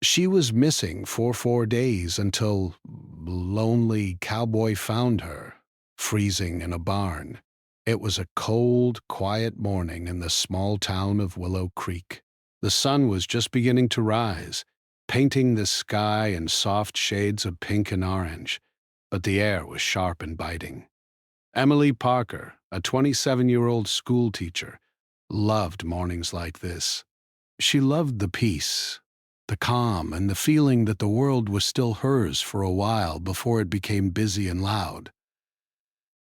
She was missing for 4 days until lonely Cowboy found her, freezing in a barn. It was a cold, quiet morning in the small town of Willow Creek. The sun was just beginning to rise, painting the sky in soft shades of pink and orange, but the air was sharp and biting. Emily Parker, a 27-year-old schoolteacher, loved mornings like this. She loved the peace, the calm, and the feeling that the world was still hers for a while before it became busy and loud.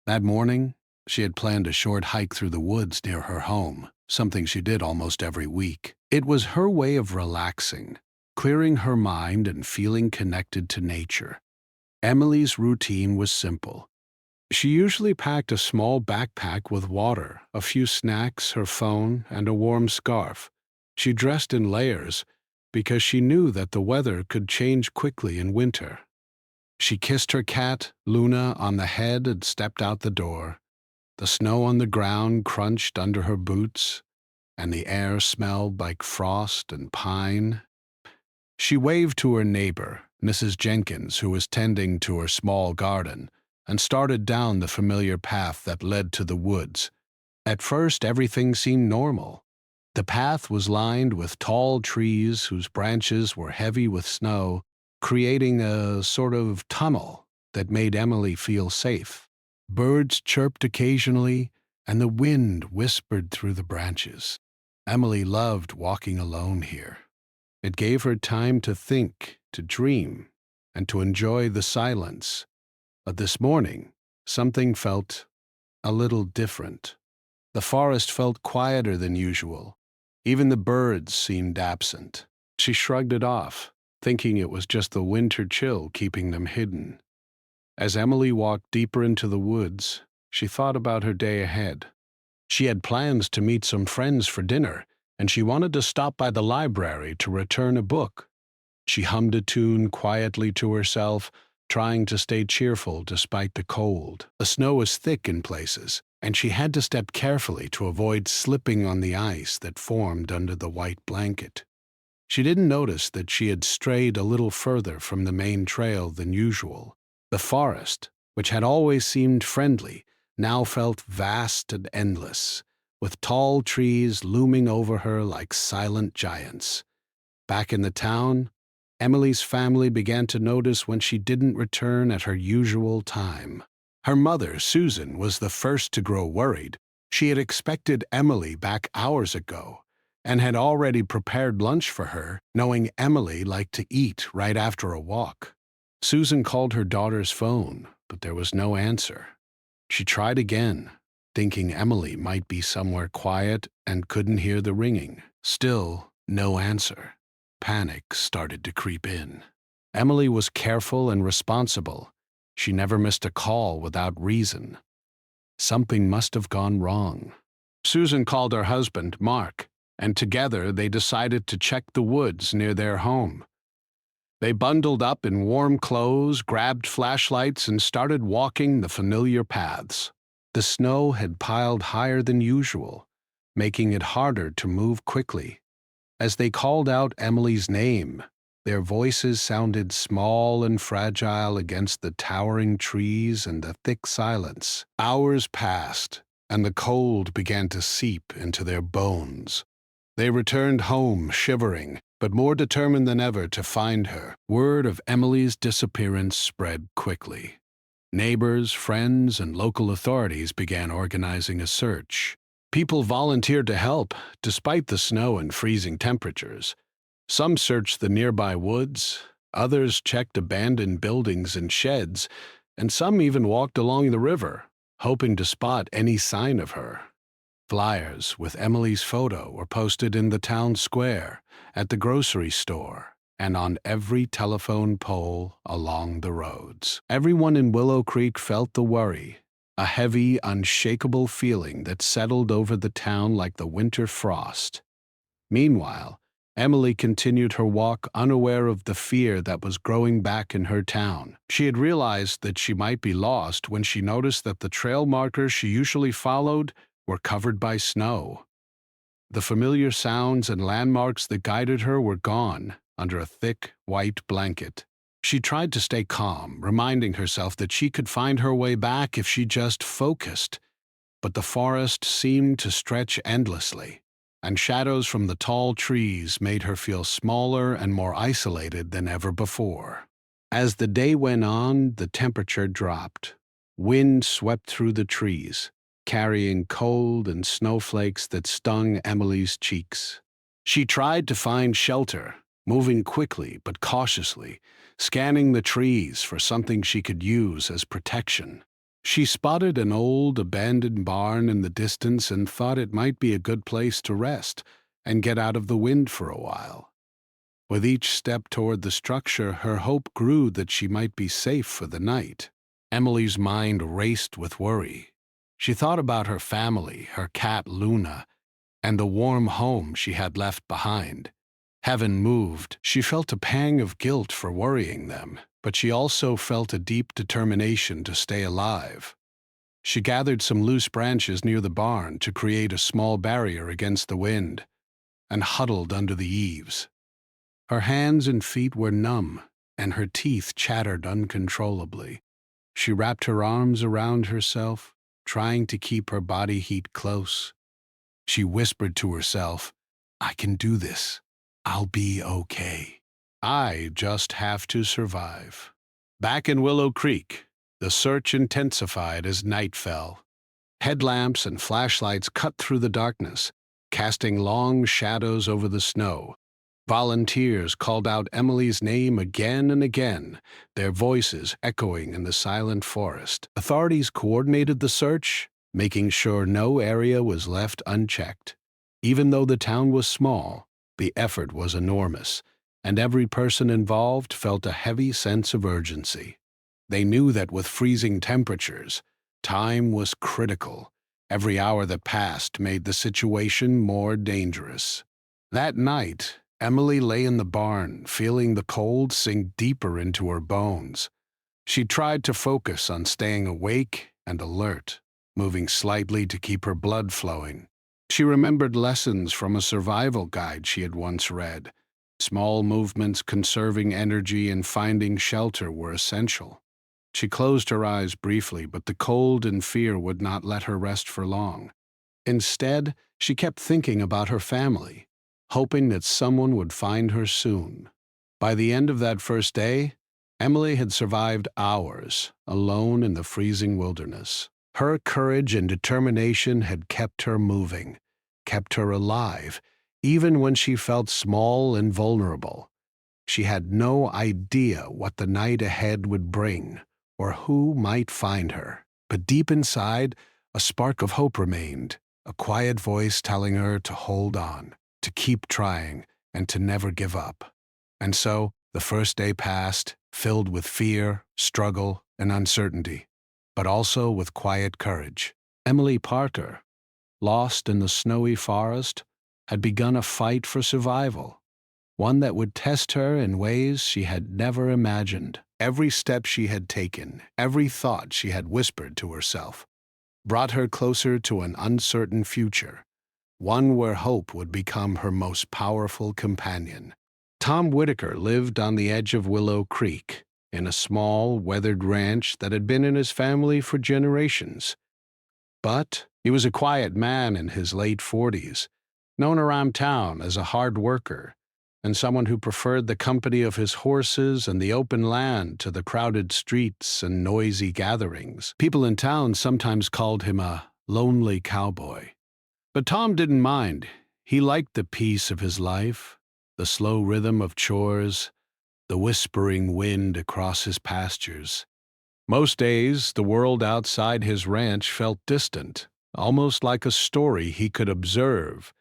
That morning, she had planned a short hike through the woods near her home, something she did almost every week. It was her way of relaxing, clearing her mind and feeling connected to nature. Emily's routine was simple. She usually packed a small backpack with water, a few snacks, her phone, and a warm scarf. She dressed in layers because she knew that the weather could change quickly in winter. She kissed her cat, Luna, on the head and stepped out the door. The snow on the ground crunched under her boots, and the air smelled like frost and pine. She waved to her neighbor, Mrs. Jenkins, who was tending to her small garden, and started down the familiar path that led to the woods. At first, everything seemed normal. The path was lined with tall trees whose branches were heavy with snow, creating a sort of tunnel that made Emily feel safe. Birds chirped occasionally, and the wind whispered through the branches. Emily loved walking alone here. It gave her time to think, to dream, and to enjoy the silence. But this morning, something felt a little different. The forest felt quieter than usual. Even the birds seemed absent. She shrugged it off, thinking it was just the winter chill keeping them hidden. As Emily walked deeper into the woods, she thought about her day ahead. She had plans to meet some friends for dinner, and she wanted to stop by the library to return a book. She hummed a tune quietly to herself, trying to stay cheerful despite the cold. The snow was thick in places, and she had to step carefully to avoid slipping on the ice that formed under the white blanket. She didn't notice that she had strayed a little further from the main trail than usual. The forest, which had always seemed friendly, now felt vast and endless, with tall trees looming over her like silent giants. Back in the town, Emily's family began to notice when she didn't return at her usual time. Her mother, Susan, was the first to grow worried. She had expected Emily back hours ago and had already prepared lunch for her, knowing Emily liked to eat right after a walk. Susan called her daughter's phone, but there was no answer. She tried again, thinking Emily might be somewhere quiet and couldn't hear the ringing. Still, no answer. Panic started to creep in. Emily was careful and responsible. She never missed a call without reason. Something must have gone wrong. Susan called her husband, Mark, and together they decided to check the woods near their home. They bundled up in warm clothes, grabbed flashlights, and started walking the familiar paths. The snow had piled higher than usual, making it harder to move quickly. As they called out Emily's name, their voices sounded small and fragile against the towering trees and the thick silence. Hours passed, and the cold began to seep into their bones. They returned home shivering, but more determined than ever to find her. Word of Emily's disappearance spread quickly. Neighbors, friends, and local authorities began organizing a search. People volunteered to help, despite the snow and freezing temperatures. Some searched the nearby woods, others checked abandoned buildings and sheds, and some even walked along the river, hoping to spot any sign of her. Flyers with Emily's photo were posted in the town square, at the grocery store, and on every telephone pole along the roads. Everyone in Willow Creek felt the worry, a heavy, unshakable feeling that settled over the town like the winter frost. Meanwhile, Emily continued her walk unaware of the fear that was growing back in her town. She had realized that she might be lost when she noticed that the trail markers she usually followed were covered by snow. The familiar sounds and landmarks that guided her were gone, under a thick, white blanket. She tried to stay calm, reminding herself that she could find her way back if she just focused. But the forest seemed to stretch endlessly, and shadows from the tall trees made her feel smaller and more isolated than ever before. As the day went on, the temperature dropped. Wind swept through the trees, carrying cold and snowflakes that stung Emily's cheeks. She tried to find shelter, moving quickly but cautiously, scanning the trees for something she could use as protection. She spotted an old, abandoned barn in the distance and thought it might be a good place to rest and get out of the wind for a while. With each step toward the structure, her hope grew that she might be safe for the night. Emily's mind raced with worry. She thought about her family, her cat Luna, and the warm home she had left behind. Having moved, she felt a pang of guilt for worrying them, but she also felt a deep determination to stay alive. She gathered some loose branches near the barn to create a small barrier against the wind, and huddled under the eaves. Her hands and feet were numb, and her teeth chattered uncontrollably. She wrapped her arms around herself, trying to keep her body heat close. She whispered to herself, "I can do this. I'll be okay. I just have to survive." Back in Willow Creek, the search intensified as night fell. Headlamps and flashlights cut through the darkness, casting long shadows over the snow. Volunteers called out Emily's name again and again, their voices echoing in the silent forest. Authorities coordinated the search, making sure no area was left unchecked. Even though the town was small, the effort was enormous, and every person involved felt a heavy sense of urgency. They knew that with freezing temperatures, time was critical. Every hour that passed made the situation more dangerous. That night, Emily lay in the barn, feeling the cold sink deeper into her bones. She tried to focus on staying awake and alert, moving slightly to keep her blood flowing. She remembered lessons from a survival guide she had once read. Small movements conserving energy and finding shelter were essential. She closed her eyes briefly, but the cold and fear would not let her rest for long. Instead, she kept thinking about her family, hoping that someone would find her soon. By the end of that first day, Emily had survived hours, alone in the freezing wilderness. Her courage and determination had kept her moving, kept her alive, even when she felt small and vulnerable. She had no idea what the night ahead would bring, or who might find her. But deep inside, a spark of hope remained, a quiet voice telling her to hold on, to keep trying, and to never give up. And so, the first day passed, filled with fear, struggle, and uncertainty, but also with quiet courage. Emily Parker, lost in the snowy forest, had begun a fight for survival, one that would test her in ways she had never imagined. Every step she had taken, every thought she had whispered to herself, brought her closer to an uncertain future, one where hope would become her most powerful companion. Tom Whitaker lived on the edge of Willow Creek, in a small, weathered ranch that had been in his family for generations. But he was a quiet man in his late 40s, known around town as a hard worker, and someone who preferred the company of his horses and the open land to the crowded streets and noisy gatherings. People in town sometimes called him a lonely cowboy. But Tom didn't mind. He liked the peace of his life, the slow rhythm of chores, the whispering wind across his pastures. Most days, the world outside his ranch felt distant, almost like a story he could observe,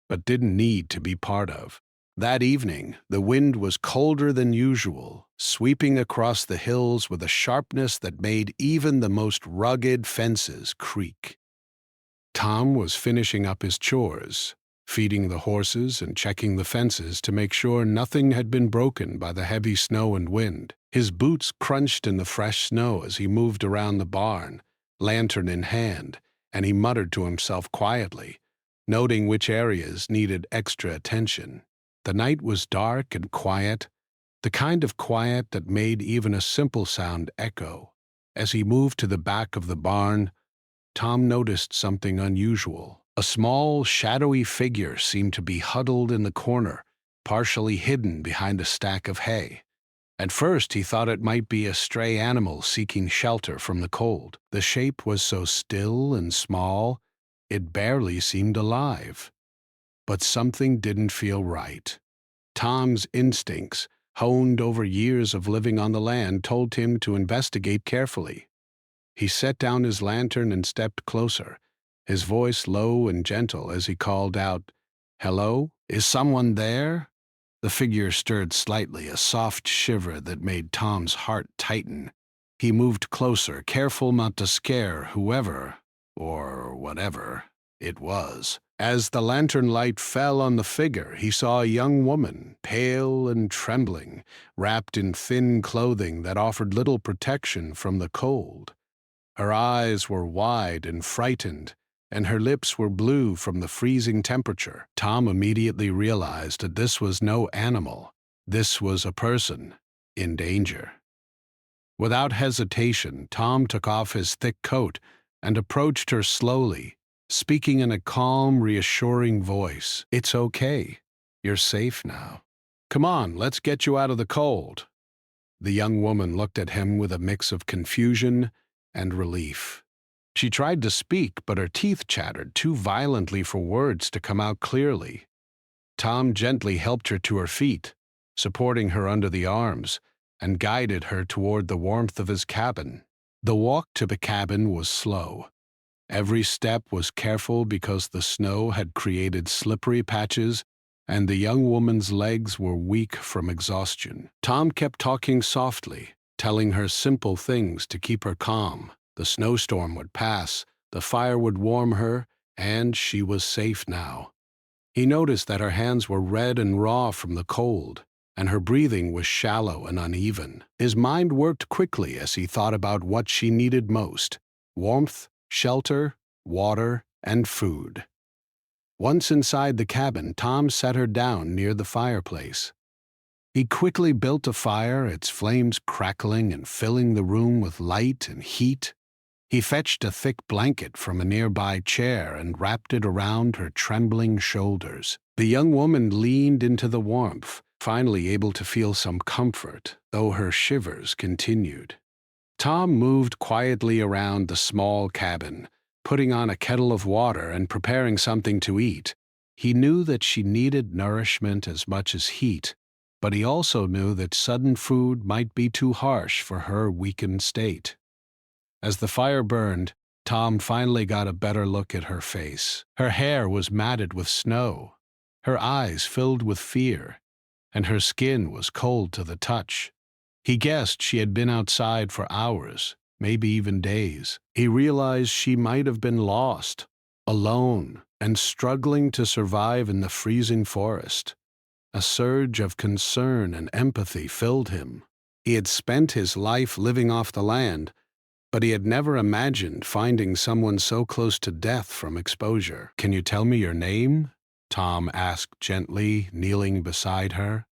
but didn't need to be part of. That evening, the wind was colder than usual, sweeping across the hills with a sharpness that made even the most rugged fences creak. Tom was finishing up his chores, feeding the horses and checking the fences to make sure nothing had been broken by the heavy snow and wind. His boots crunched in the fresh snow as he moved around the barn, lantern in hand, and he muttered to himself quietly, noting which areas needed extra attention. The night was dark and quiet, the kind of quiet that made even a simple sound echo. As he moved to the back of the barn, Tom noticed something unusual. A small, shadowy figure seemed to be huddled in the corner, partially hidden behind a stack of hay. At first, he thought it might be a stray animal seeking shelter from the cold. The shape was so still and small, it barely seemed alive. But something didn't feel right. Tom's instincts, honed over years of living on the land, told him to investigate carefully. He set down his lantern and stepped closer, his voice low and gentle as he called out, "Hello? Is someone there?" The figure stirred slightly, a soft shiver that made Tom's heart tighten. He moved closer, careful not to scare whoever, or whatever, it was. As the lantern light fell on the figure, he saw a young woman, pale and trembling, wrapped in thin clothing that offered little protection from the cold. Her eyes were wide and frightened, and her lips were blue from the freezing temperature. Tom immediately realized that this was no animal. This was a person in danger. Without hesitation, Tom took off his thick coat and approached her slowly, speaking in a calm, reassuring voice. "It's okay. You're safe now. Come on, let's get you out of the cold." The young woman looked at him with a mix of confusion and relief. She tried to speak, but her teeth chattered too violently for words to come out clearly. Tom gently helped her to her feet, supporting her under the arms, and guided her toward the warmth of his cabin. The walk to the cabin was slow. Every step was careful because the snow had created slippery patches, and the young woman's legs were weak from exhaustion. Tom kept talking softly, telling her simple things to keep her calm. The snowstorm would pass, the fire would warm her, and she was safe now. He noticed that her hands were red and raw from the cold, and her breathing was shallow and uneven. His mind worked quickly as he thought about what she needed most: warmth, shelter, water, and food. Once inside the cabin, Tom set her down near the fireplace. He quickly built a fire, its flames crackling and filling the room with light and heat. He fetched a thick blanket from a nearby chair and wrapped it around her trembling shoulders. The young woman leaned into the warmth, finally able to feel some comfort, though her shivers continued. Tom moved quietly around the small cabin, putting on a kettle of water and preparing something to eat. He knew that she needed nourishment as much as heat, but he also knew that sudden food might be too harsh for her weakened state. As the fire burned, Tom finally got a better look at her face. Her hair was matted with snow, her eyes filled with fear, and her skin was cold to the touch. He guessed she had been outside for hours, maybe even days. He realized she might have been lost, alone, and struggling to survive in the freezing forest. A surge of concern and empathy filled him. He had spent his life living off the land, but he had never imagined finding someone so close to death from exposure. "Can you tell me your name?" Tom asked gently, kneeling beside her.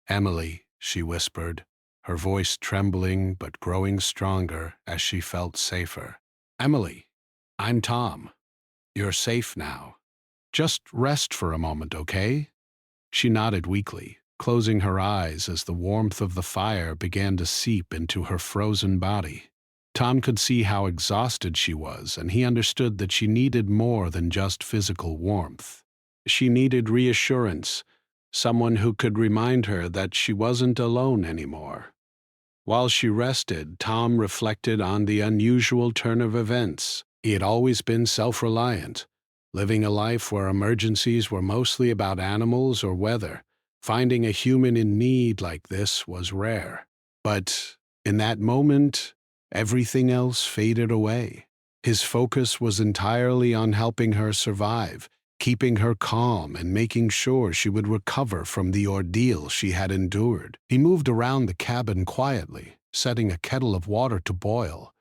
"Emily," she whispered, her voice trembling but growing stronger as she felt safer. "Emily, I'm Tom. You're safe now. Just rest for a moment, okay?" She nodded weakly, closing her eyes as the warmth of the fire began to seep into her frozen body. Tom could see how exhausted she was, and he understood that she needed more than just physical warmth. She needed reassurance, someone who could remind her that she wasn't alone anymore. While she rested, Tom reflected on the unusual turn of events. He had always been self-reliant, living a life where emergencies were mostly about animals or weather. Finding a human in need like this was rare. But in that moment, everything else faded away. His focus was entirely on helping her survive, keeping her calm and making sure she would recover from the ordeal she had endured. He moved around the cabin quietly, setting a kettle of water to boil.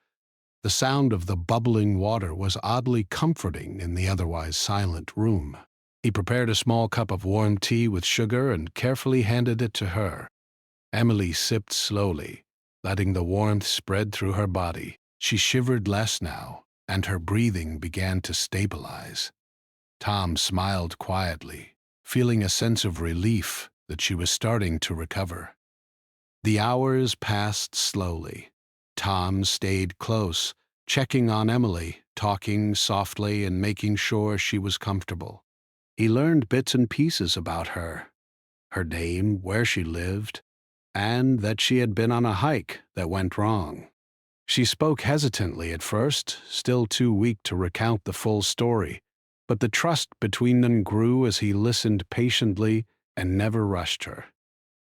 The sound of the bubbling water was oddly comforting in the otherwise silent room. He prepared a small cup of warm tea with sugar and carefully handed it to her. Emily sipped slowly, letting the warmth spread through her body. She shivered less now, and her breathing began to stabilize. Tom smiled quietly, feeling a sense of relief that she was starting to recover. The hours passed slowly. Tom stayed close, checking on Emily, talking softly and making sure she was comfortable. He learned bits and pieces about her name, where she lived, and that she had been on a hike that went wrong. She spoke hesitantly at first, still too weak to recount the full story, but the trust between them grew as he listened patiently and never rushed her.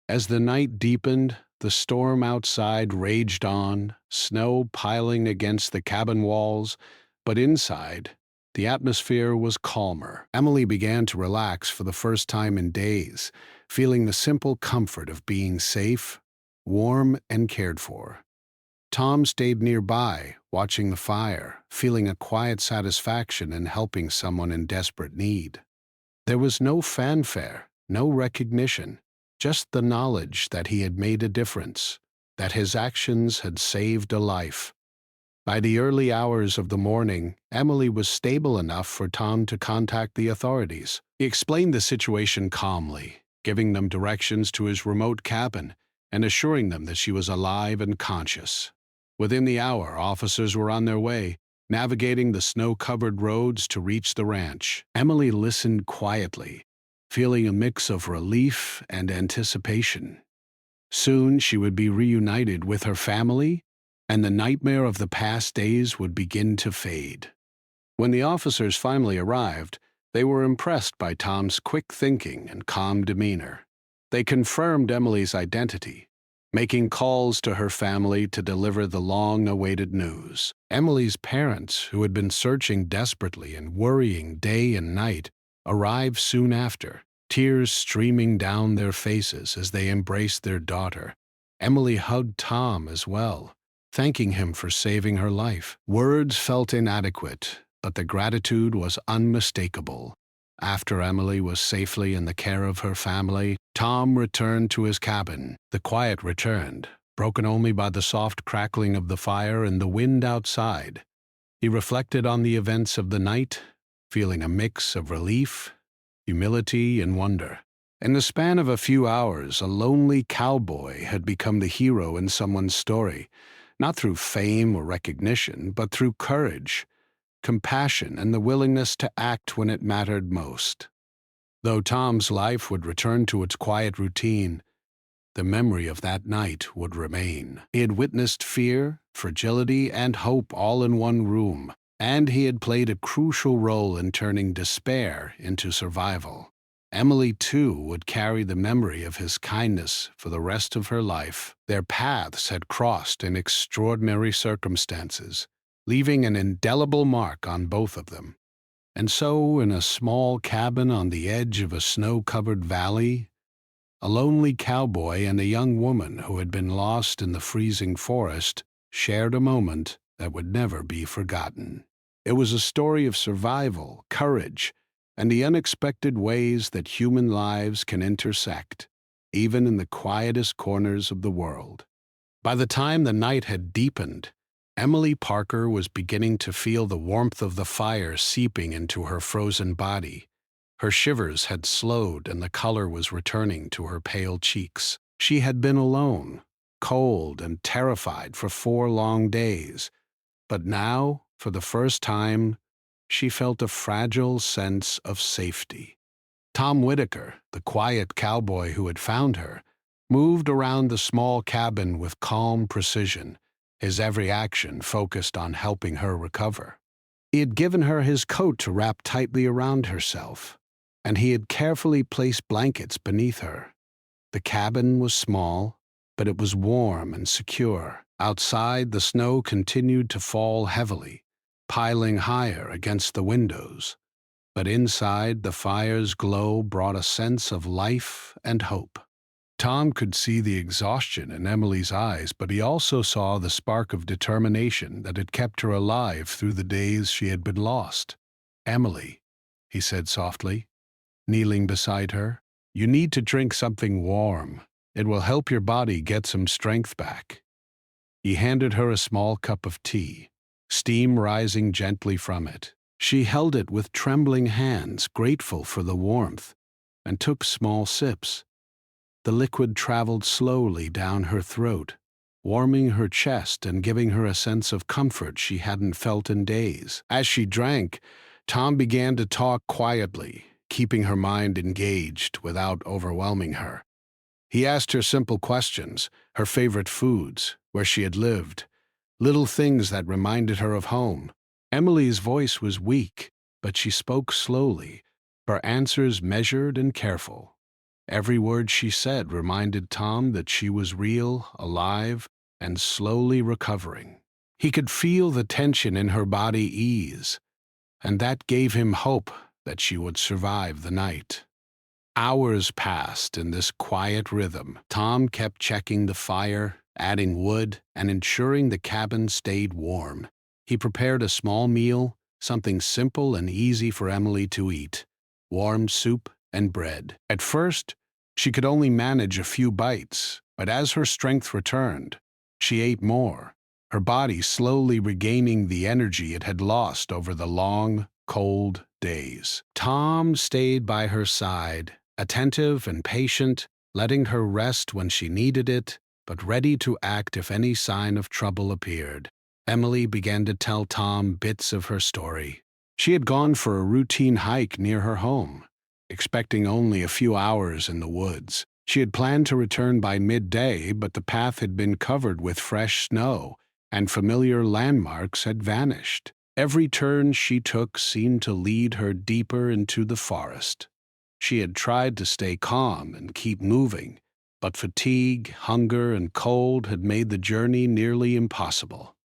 As the night deepened, the storm outside raged on, snow piling against the cabin walls, but inside, the atmosphere was calmer. Emily began to relax for the first time in days, feeling the simple comfort of being safe, warm, and cared for. Tom stayed nearby, watching the fire, feeling a quiet satisfaction in helping someone in desperate need. There was no fanfare, no recognition, just the knowledge that he had made a difference, that his actions had saved a life. By the early hours of the morning, Emily was stable enough for Tom to contact the authorities. He explained the situation calmly, giving them directions to his remote cabin and assuring them that she was alive and conscious. Within the hour, officers were on their way, navigating the snow-covered roads to reach the ranch. Emily listened quietly, feeling a mix of relief and anticipation. Soon she would be reunited with her family, and the nightmare of the past days would begin to fade. When the officers finally arrived, they were impressed by Tom's quick thinking and calm demeanor. They confirmed Emily's identity, making calls to her family to deliver the long-awaited news. Emily's parents, who had been searching desperately and worrying day and night, arrived soon after, tears streaming down their faces as they embraced their daughter. Emily hugged Tom as well, thanking him for saving her life. Words felt inadequate, but the gratitude was unmistakable. After Emily was safely in the care of her family, Tom returned to his cabin. The quiet returned, broken only by the soft crackling of the fire and the wind outside. He reflected on the events of the night, feeling a mix of relief, humility, and wonder. In the span of a few hours, a lonely cowboy had become the hero in someone's story, not through fame or recognition, but through courage, compassion, and the willingness to act when it mattered most. Though Tom's life would return to its quiet routine, the memory of that night would remain. He had witnessed fear, fragility, and hope all in one room, and he had played a crucial role in turning despair into survival. Emily, too, would carry the memory of his kindness for the rest of her life. Their paths had crossed in extraordinary circumstances, leaving an indelible mark on both of them. And so, in a small cabin on the edge of a snow-covered valley, a lonely cowboy and a young woman who had been lost in the freezing forest shared a moment that would never be forgotten. It was a story of survival, courage, and the unexpected ways that human lives can intersect, even in the quietest corners of the world. By the time the night had deepened, Emily Parker was beginning to feel the warmth of the fire seeping into her frozen body. Her shivers had slowed and the color was returning to her pale cheeks. She had been alone, cold and terrified for 4 long days, but now, for the first time, she felt a fragile sense of safety. Tom Whitaker, the quiet cowboy who had found her, moved around the small cabin with calm precision, his every action focused on helping her recover. He had given her his coat to wrap tightly around herself, and he had carefully placed blankets beneath her. The cabin was small, but it was warm and secure. Outside, the snow continued to fall heavily, piling higher against the windows. But inside, the fire's glow brought a sense of life and hope. Tom could see the exhaustion in Emily's eyes, but he also saw the spark of determination that had kept her alive through the days she had been lost. "Emily," he said softly, kneeling beside her. "You need to drink something warm. It will help your body get some strength back." He handed her a small cup of tea, steam rising gently from it. She held it with trembling hands, grateful for the warmth, and took small sips. The liquid traveled slowly down her throat, warming her chest and giving her a sense of comfort she hadn't felt in days. As she drank, Tom began to talk quietly, keeping her mind engaged without overwhelming her. He asked her simple questions, her favorite foods, where she had lived, little things that reminded her of home. Emily's voice was weak, but she spoke slowly, her answers measured and careful. Every word she said reminded Tom that she was real, alive, and slowly recovering. He could feel the tension in her body ease, and that gave him hope that she would survive the night. Hours passed in this quiet rhythm. Tom kept checking the fire, adding wood, and ensuring the cabin stayed warm. He prepared a small meal, something simple and easy for Emily to eat: warm soup and bread. At first, she could only manage a few bites, but as her strength returned, she ate more, her body slowly regaining the energy it had lost over the long, cold days. Tom stayed by her side, attentive and patient, letting her rest when she needed it, but ready to act if any sign of trouble appeared. Emily began to tell Tom bits of her story. She had gone for a routine hike near her home, expecting only a few hours in the woods. She had planned to return by midday, but the path had been covered with fresh snow, and familiar landmarks had vanished. Every turn she took seemed to lead her deeper into the forest. She had tried to stay calm and keep moving, but fatigue, hunger, and cold had made the journey nearly impossible.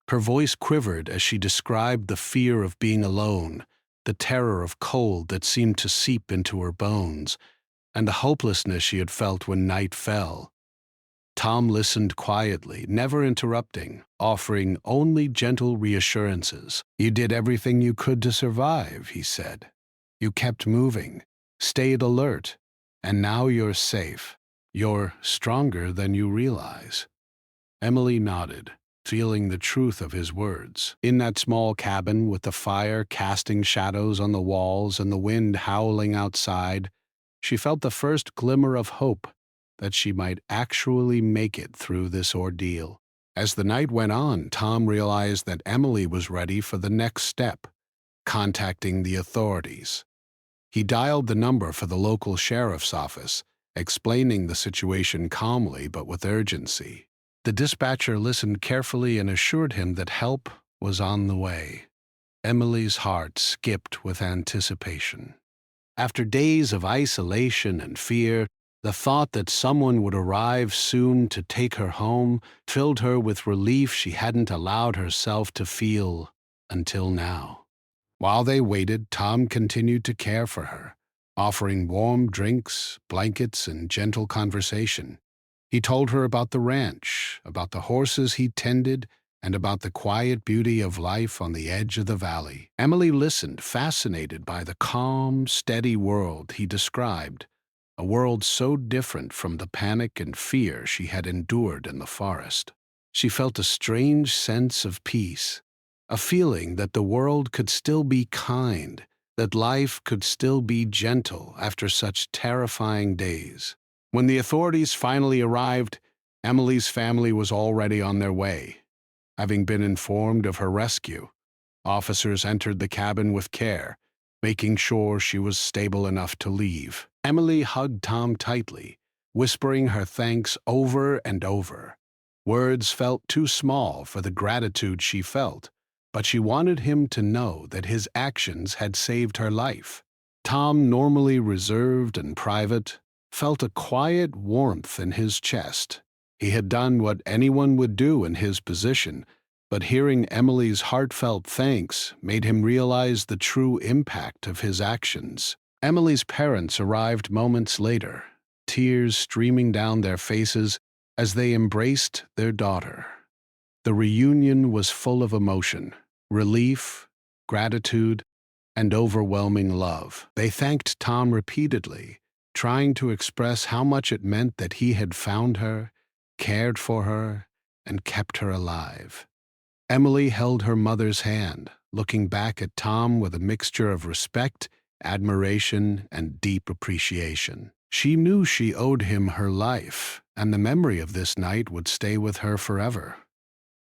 Her voice quivered as she described the fear of being alone, the terror of cold that seemed to seep into her bones, and the hopelessness she had felt when night fell. Tom listened quietly, never interrupting, offering only gentle reassurances. "You did everything you could to survive," he said. "You kept moving, stayed alert, and now you're safe. You're stronger than you realize." Emily nodded, feeling the truth of his words. In that small cabin, with the fire casting shadows on the walls and the wind howling outside, she felt the first glimmer of hope that she might actually make it through this ordeal. As the night went on, Tom realized that Emily was ready for the next step: contacting the authorities. He dialed the number for the local sheriff's office, explaining the situation calmly but with urgency. The dispatcher listened carefully and assured him that help was on the way. Emily's heart skipped with anticipation. After days of isolation and fear, the thought that someone would arrive soon to take her home filled her with relief she hadn't allowed herself to feel until now. While they waited, Tom continued to care for her, offering warm drinks, blankets, and gentle conversation. He told her about the ranch, about the horses he tended, and about the quiet beauty of life on the edge of the valley. Emily listened, fascinated by the calm, steady world he described, a world so different from the panic and fear she had endured in the forest. She felt a strange sense of peace, a feeling that the world could still be kind, that life could still be gentle after such terrifying days. When the authorities finally arrived, Emily's family was already on their way. Having been informed of her rescue, officers entered the cabin with care, making sure she was stable enough to leave. Emily hugged Tom tightly, whispering her thanks over and over. Words felt too small for the gratitude she felt, but she wanted him to know that his actions had saved her life. Tom, normally reserved and private, felt a quiet warmth in his chest. He had done what anyone would do in his position, but hearing Emily's heartfelt thanks made him realize the true impact of his actions. Emily's parents arrived moments later, tears streaming down their faces as they embraced their daughter. The reunion was full of emotion, relief, gratitude, and overwhelming love. They thanked Tom repeatedly, trying to express how much it meant that he had found her, cared for her, and kept her alive. Emily held her mother's hand, looking back at Tom with a mixture of respect, admiration, and deep appreciation. She knew she owed him her life, and the memory of this night would stay with her forever.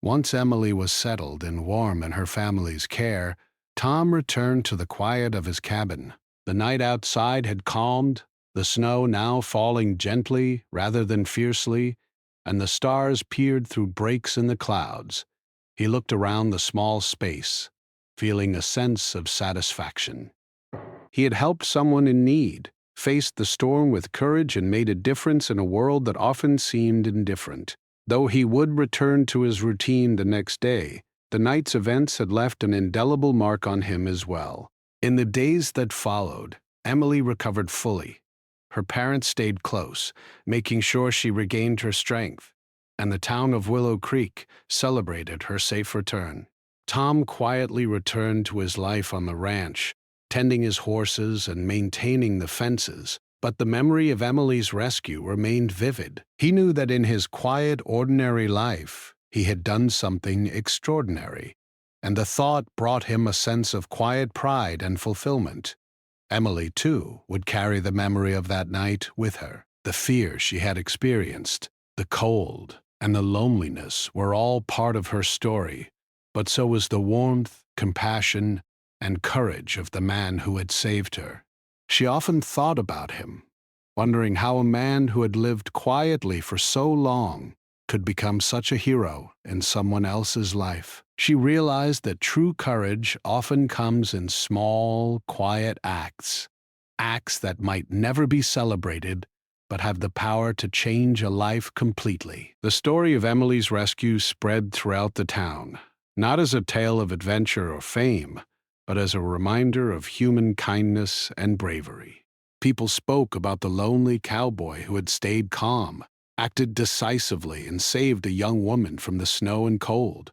Once Emily was settled and warm in her family's care, Tom returned to the quiet of his cabin. The night outside had calmed, the snow now falling gently rather than fiercely, and the stars peered through breaks in the clouds. He looked around the small space, feeling a sense of satisfaction. He had helped someone in need, faced the storm with courage, and made a difference in a world that often seemed indifferent. Though he would return to his routine the next day, the night's events had left an indelible mark on him as well. In the days that followed, Emily recovered fully. Her parents stayed close, making sure she regained her strength, and the town of Willow Creek celebrated her safe return. Tom quietly returned to his life on the ranch, tending his horses and maintaining the fences, but the memory of Emily's rescue remained vivid. He knew that in his quiet, ordinary life, he had done something extraordinary, and the thought brought him a sense of quiet pride and fulfillment. Emily, too, would carry the memory of that night with her. The fear she had experienced, the cold, and the loneliness were all part of her story, but so was the warmth, compassion, and courage of the man who had saved her. She often thought about him, wondering how a man who had lived quietly for so long could become such a hero in someone else's life. She realized that true courage often comes in small, quiet acts, acts that might never be celebrated, but have the power to change a life completely. The story of Emily's rescue spread throughout the town, not as a tale of adventure or fame, but as a reminder of human kindness and bravery. People spoke about the lonely cowboy who had stayed calm, acted decisively, and saved a young woman from the snow and cold.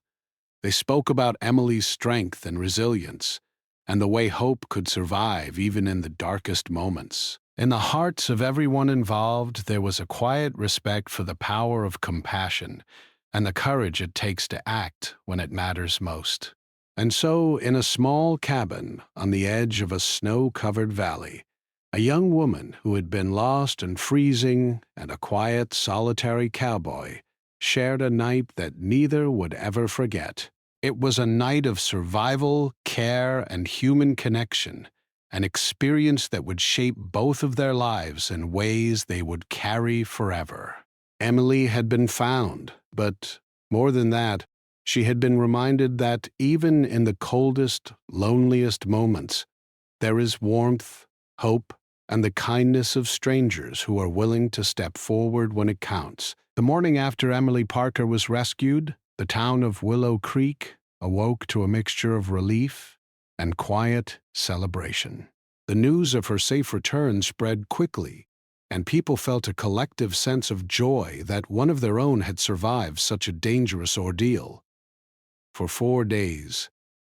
They spoke about Emily's strength and resilience, and the way hope could survive even in the darkest moments. In the hearts of everyone involved, there was a quiet respect for the power of compassion and the courage it takes to act when it matters most. And so, in a small cabin on the edge of a snow-covered valley, a young woman who had been lost and freezing and a quiet, solitary cowboy shared a night that neither would ever forget. It was a night of survival, care, and human connection, an experience that would shape both of their lives in ways they would carry forever. Emily had been found, but more than that, she had been reminded that even in the coldest, loneliest moments, there is warmth, hope, and the kindness of strangers who are willing to step forward when it counts. The morning after Emily Parker was rescued, the town of Willow Creek awoke to a mixture of relief and quiet celebration. The news of her safe return spread quickly, and people felt a collective sense of joy that one of their own had survived such a dangerous ordeal. For 4 days,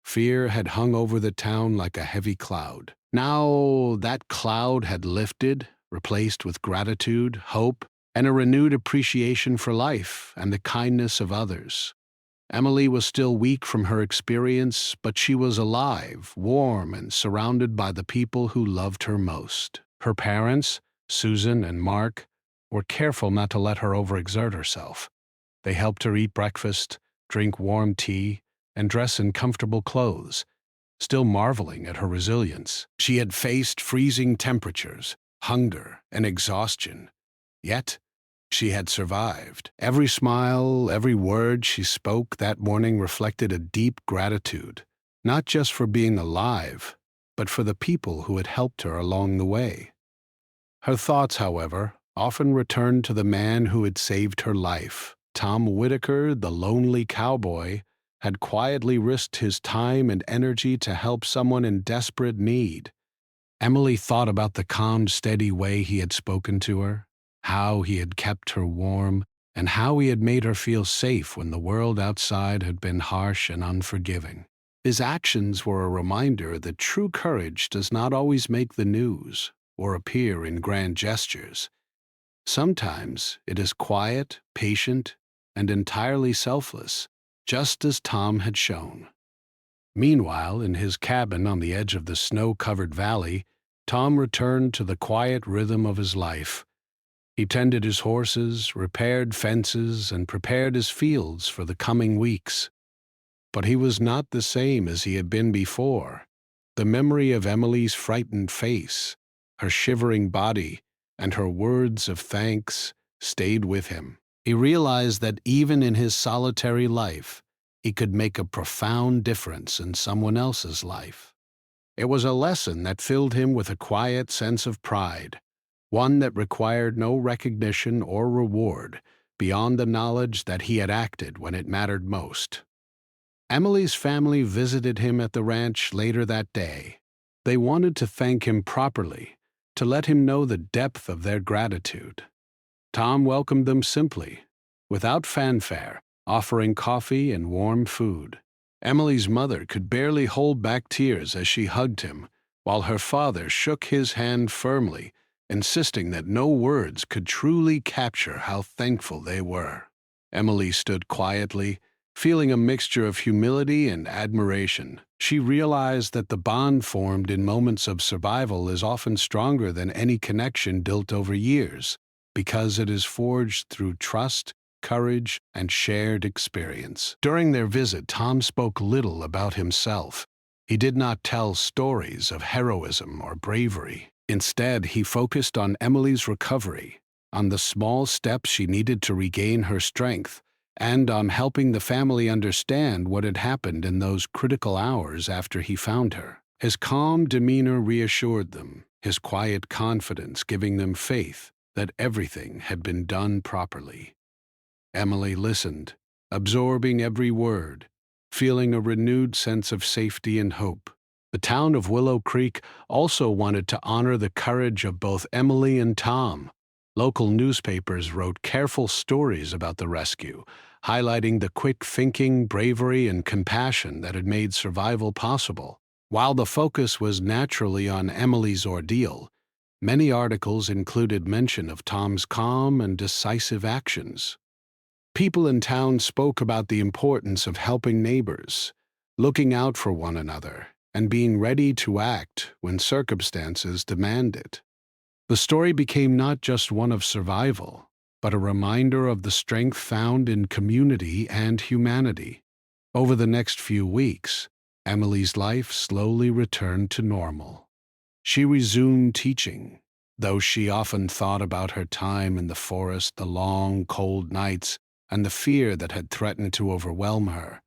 fear had hung over the town like a heavy cloud. Now that cloud had lifted, replaced with gratitude, hope, and a renewed appreciation for life and the kindness of others. Emily was still weak from her experience, but she was alive, warm, and surrounded by the people who loved her most. Her parents, Susan and Mark, were careful not to let her overexert herself. They helped her eat breakfast, drink warm tea, and dress in comfortable clothes, still marveling at her resilience. She had faced freezing temperatures, hunger, and exhaustion, yet she had survived. Every smile, every word she spoke that morning reflected a deep gratitude, not just for being alive, but for the people who had helped her along the way. Her thoughts, however, often returned to the man who had saved her life. Tom Whitaker, the lonely cowboy, had quietly risked his time and energy to help someone in desperate need. Emily thought about the calm, steady way he had spoken to her, how he had kept her warm, and how he had made her feel safe when the world outside had been harsh and unforgiving. His actions were a reminder that true courage does not always make the news or appear in grand gestures. Sometimes it is quiet, patient, and entirely selfless, just as Tom had shown. Meanwhile, in his cabin on the edge of the snow-covered valley, Tom returned to the quiet rhythm of his life. He tended his horses, repaired fences, and prepared his fields for the coming weeks. But he was not the same as he had been before. The memory of Emily's frightened face, her shivering body, and her words of thanks stayed with him. He realized that even in his solitary life, he could make a profound difference in someone else's life. It was a lesson that filled him with a quiet sense of pride, one that required no recognition or reward beyond the knowledge that he had acted when it mattered most. Emily's family visited him at the ranch later that day. They wanted to thank him properly, to let him know the depth of their gratitude. Tom welcomed them simply, without fanfare, offering coffee and warm food. Emily's mother could barely hold back tears as she hugged him, while her father shook his hand firmly, insisting that no words could truly capture how thankful they were. Emily stood quietly, feeling a mixture of humility and admiration. She realized that the bond formed in moments of survival is often stronger than any connection built over years, because it is forged through trust, courage, and shared experience. During their visit, Tom spoke little about himself. He did not tell stories of heroism or bravery. Instead, he focused on Emily's recovery, on the small steps she needed to regain her strength, and on helping the family understand what had happened in those critical hours after he found her. His calm demeanor reassured them, his quiet confidence giving them faith that everything had been done properly. Emily listened, absorbing every word, feeling a renewed sense of safety and hope. The town of Willow Creek also wanted to honor the courage of both Emily and Tom. Local newspapers wrote careful stories about the rescue, highlighting the quick thinking, bravery, and compassion that had made survival possible. While the focus was naturally on Emily's ordeal, many articles included mention of Tom's calm and decisive actions. People in town spoke about the importance of helping neighbors, looking out for one another, and being ready to act when circumstances demand it. The story became not just one of survival, but a reminder of the strength found in community and humanity. Over the next few weeks, Emily's life slowly returned to normal. She resumed teaching, though she often thought about her time in the forest, the long, cold nights, and the fear that had threatened to overwhelm her.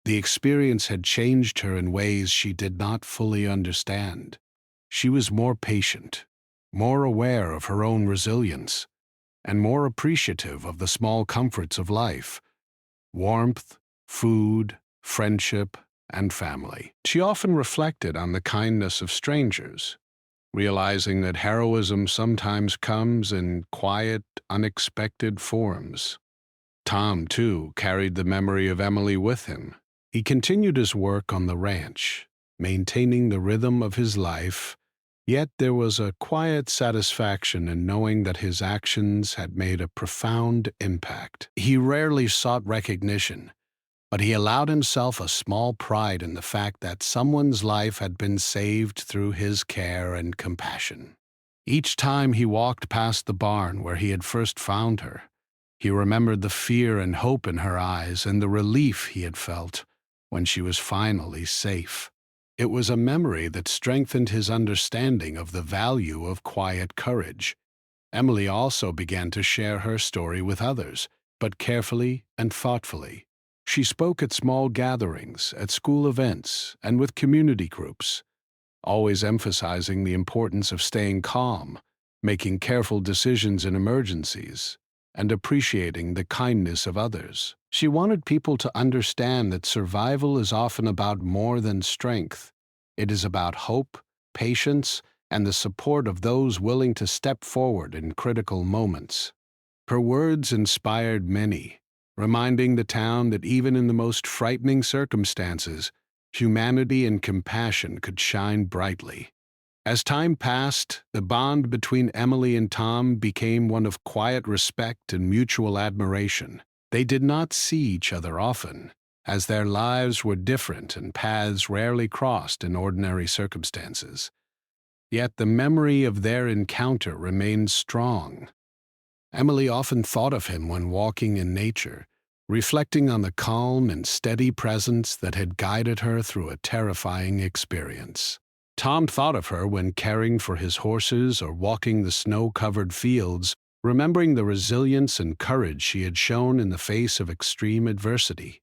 The experience had changed her in ways she did not fully understand. She was more patient, more aware of her own resilience, and more appreciative of the small comforts of life: warmth, food, friendship, and family. She often reflected on the kindness of strangers, realizing that heroism sometimes comes in quiet, unexpected forms. Tom, too, carried the memory of Emily with him. He continued his work on the ranch, maintaining the rhythm of his life, yet there was a quiet satisfaction in knowing that his actions had made a profound impact. He rarely sought recognition, but he allowed himself a small pride in the fact that someone's life had been saved through his care and compassion. Each time he walked past the barn where he had first found her, he remembered the fear and hope in her eyes and the relief he had felt when she was finally safe. It was a memory that strengthened his understanding of the value of quiet courage. Emily also began to share her story with others, but carefully and thoughtfully. She spoke at small gatherings, at school events, and with community groups, always emphasizing the importance of staying calm, making careful decisions in emergencies, and appreciating the kindness of others. She wanted people to understand that survival is often about more than strength. It is about hope, patience, and the support of those willing to step forward in critical moments. Her words inspired many, reminding the town that even in the most frightening circumstances, humanity and compassion could shine brightly. As time passed, the bond between Emily and Tom became one of quiet respect and mutual admiration. They did not see each other often, as their lives were different and paths rarely crossed in ordinary circumstances. Yet the memory of their encounter remained strong. Emily often thought of him when walking in nature, reflecting on the calm and steady presence that had guided her through a terrifying experience. Tom thought of her when caring for his horses or walking the snow-covered fields, remembering the resilience and courage she had shown in the face of extreme adversity.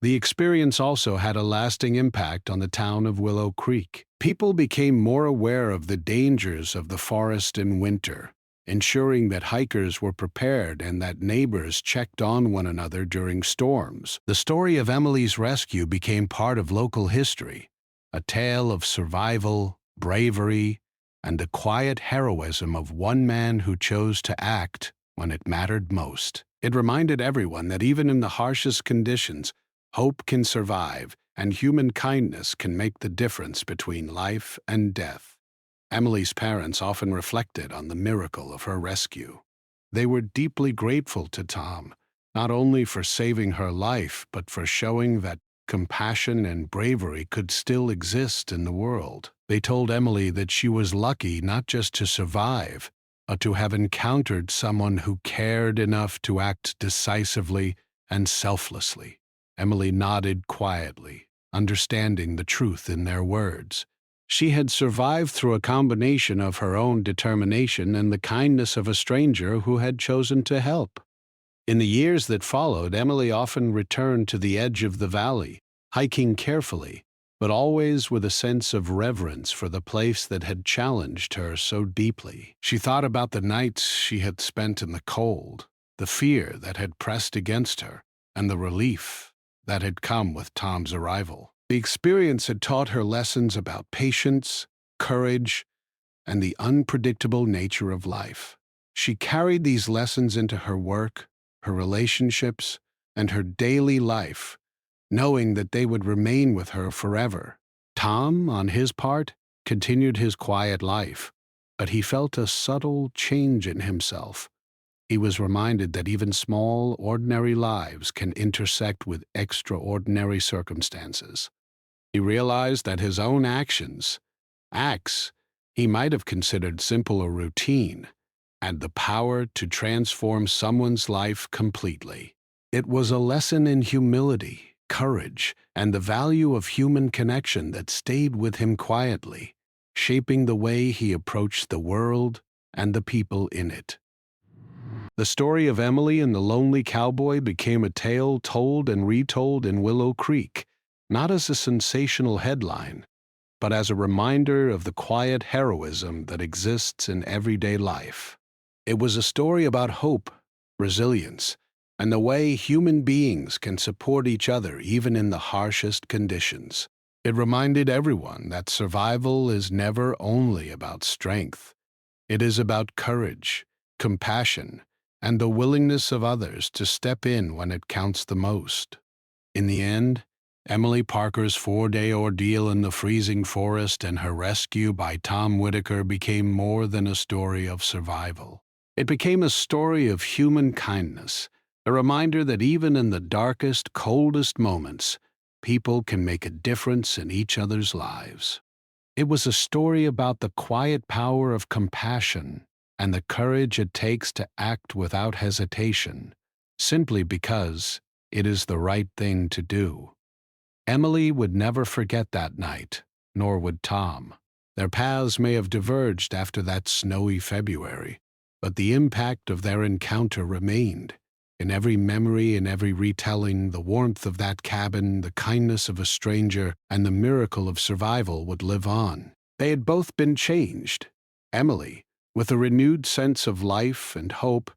The experience also had a lasting impact on the town of Willow Creek. People became more aware of the dangers of the forest in winter, ensuring that hikers were prepared and that neighbors checked on one another during storms. The story of Emily's rescue became part of local history, a tale of survival, bravery, and the quiet heroism of one man who chose to act when it mattered most. It reminded everyone that even in the harshest conditions, hope can survive, and human kindness can make the difference between life and death. Emily's parents often reflected on the miracle of her rescue. They were deeply grateful to Tom, not only for saving her life, but for showing that compassion and bravery could still exist in the world. They told Emily that she was lucky not just to survive, but to have encountered someone who cared enough to act decisively and selflessly. Emily nodded quietly, understanding the truth in their words. She had survived through a combination of her own determination and the kindness of a stranger who had chosen to help. In the years that followed, Emily often returned to the edge of the valley, hiking carefully, but always with a sense of reverence for the place that had challenged her so deeply. She thought about the nights she had spent in the cold, the fear that had pressed against her, and the relief that had come with Tom's arrival. The experience had taught her lessons about patience, courage, and the unpredictable nature of life. She carried these lessons into her work, her relationships, and her daily life, knowing that they would remain with her forever. Tom, on his part, continued his quiet life, but he felt a subtle change in himself. He was reminded that even small, ordinary lives can intersect with extraordinary circumstances. He realized that his own acts he might have considered simple or routine, had the power to transform someone's life completely. It was a lesson in humility, courage, and the value of human connection that stayed with him quietly, shaping the way he approached the world and the people in it. The story of Emily and the Lonely Cowboy became a tale told and retold in Willow Creek, not as a sensational headline, but as a reminder of the quiet heroism that exists in everyday life. It was a story about hope, resilience, and the way human beings can support each other even in the harshest conditions. It reminded everyone that survival is never only about strength. It is about courage, compassion, and the willingness of others to step in when it counts the most. In the end, Emily Parker's 4-day ordeal in the freezing forest and her rescue by Tom Whitaker became more than a story of survival. It became a story of human kindness, a reminder that even in the darkest, coldest moments, people can make a difference in each other's lives. It was a story about the quiet power of compassion and the courage it takes to act without hesitation, simply because it is the right thing to do. Emily would never forget that night, nor would Tom. Their paths may have diverged after that snowy February, but the impact of their encounter remained. In every memory, in every retelling, the warmth of that cabin, the kindness of a stranger, and the miracle of survival would live on. They had both been changed. Emily, with a renewed sense of life and hope,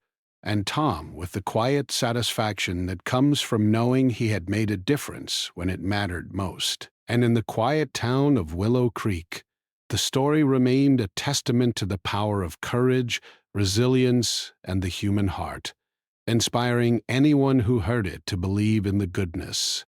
and Tom with the quiet satisfaction that comes from knowing he had made a difference when it mattered most. And in the quiet town of Willow Creek, the story remained a testament to the power of courage, resilience, and the human heart, inspiring anyone who heard it to believe in the goodness